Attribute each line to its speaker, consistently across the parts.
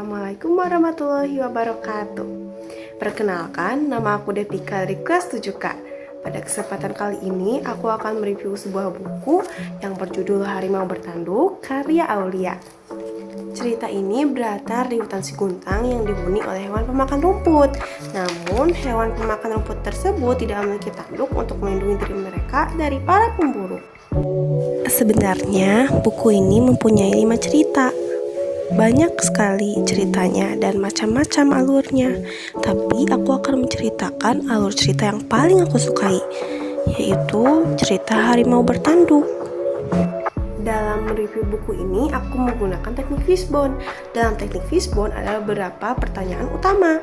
Speaker 1: Assalamualaikum warahmatullahi wabarakatuh. Perkenalkan, nama aku Devika dari kelas 7K. Pada kesempatan kali ini, aku akan mereview sebuah buku yang berjudul Harimau Bertanduk, karya Aulia. Cerita ini berlatar di hutan Siguntang yang dihuni oleh hewan pemakan rumput. Namun, hewan pemakan rumput tersebut tidak memiliki tanduk untuk melindungi diri mereka dari para pemburu. Sebenarnya, buku ini mempunyai 5 cerita. Banyak sekali ceritanya dan macam-macam alurnya. Tapi aku akan menceritakan alur cerita yang paling aku sukai, yaitu cerita Harimau Bertanduk. Dalam mereview buku ini, aku menggunakan teknik fishbone. Dalam teknik fishbone ada beberapa pertanyaan utama,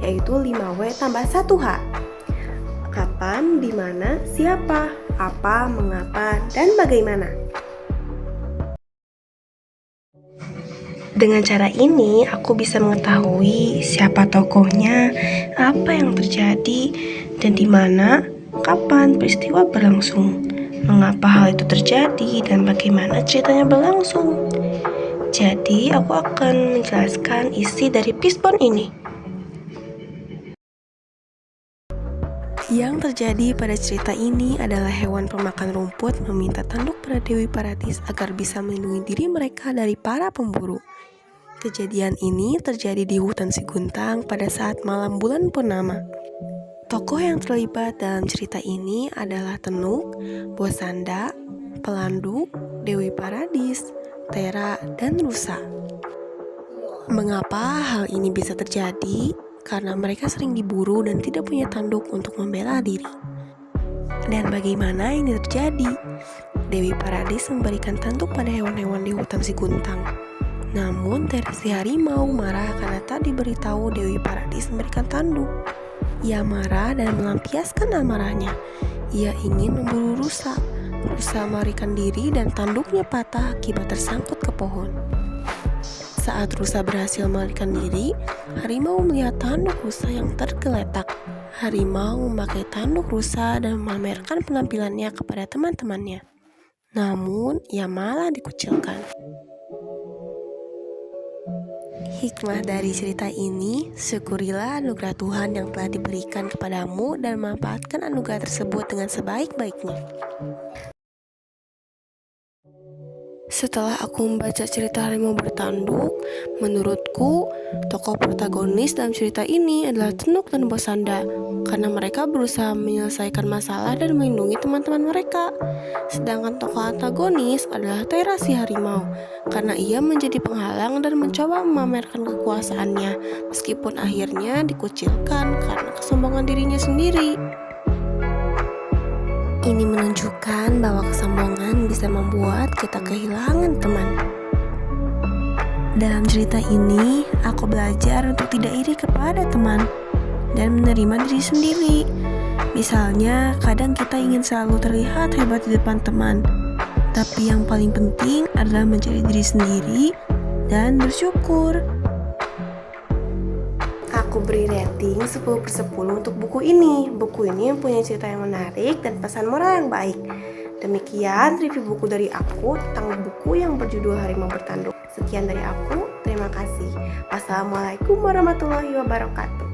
Speaker 1: yaitu 5W tambah 1H. Kapan, di mana, siapa, apa, mengapa, dan bagaimana. Dengan cara ini, aku bisa mengetahui siapa tokohnya, apa yang terjadi, dan di mana, kapan peristiwa berlangsung, mengapa hal itu terjadi, dan bagaimana ceritanya berlangsung. Jadi, aku akan menjelaskan isi dari fishbone ini. Yang terjadi pada cerita ini adalah hewan pemakan rumput meminta tanduk pada Dewi Paradis agar bisa melindungi diri mereka dari para pemburu. Kejadian ini terjadi di hutan Siguntang pada saat malam bulan purnama. Tokoh yang terlibat dalam cerita ini adalah Tenuk, Bosanda, Pelanduk, Dewi Paradis, Tera, dan Rusa. Mengapa hal ini bisa terjadi? Karena mereka sering diburu dan tidak punya tanduk untuk membela diri. Dan bagaimana ini terjadi? Dewi Paradis memberikan tanduk pada hewan-hewan di hutan Siguntang. Namun Tera si harimau marah karena tak diberitahu Dewi Paradis memberikan tanduk. Ia marah dan melampiaskan amarahnya. Ia ingin memburu Rusa. Rusa melarikan diri dan tanduknya patah akibat tersangkut ke pohon. Saat Rusa berhasil melarikan diri, harimau melihat tanduk Rusa yang tergeletak. Harimau memakai tanduk Rusa dan memamerkan penampilannya kepada teman-temannya. Namun, ia malah dikucilkan. Hikmah dari cerita ini, syukurilah anugerah Tuhan yang telah diberikan kepadamu dan manfaatkan anugerah tersebut dengan sebaik-baiknya. Setelah aku membaca cerita Harimau Bertanduk, menurutku tokoh protagonis dalam cerita ini adalah Tenuk dan Bosanda karena mereka berusaha menyelesaikan masalah dan melindungi teman-teman mereka. Sedangkan tokoh antagonis adalah Tera si harimau karena ia menjadi penghalang dan mencoba memamerkan kekuasaannya meskipun akhirnya dikucilkan karena kesombongan dirinya sendiri. Ini menunjukkan bahwa kesombongan bisa membuat kita kehilangan teman. Dalam cerita ini, aku belajar untuk tidak iri kepada teman dan menerima diri sendiri. Misalnya, kadang kita ingin selalu terlihat hebat di depan teman, tapi yang paling penting adalah menjadi diri sendiri dan bersyukur. Aku beri rating 10/10 untuk buku ini. Buku ini mempunyai cerita yang menarik dan pesan moral yang baik. Demikian review buku dari aku tentang buku yang berjudul Harimau Bertanduk. Sekian dari aku, terima kasih. Wassalamualaikum warahmatullahi wabarakatuh.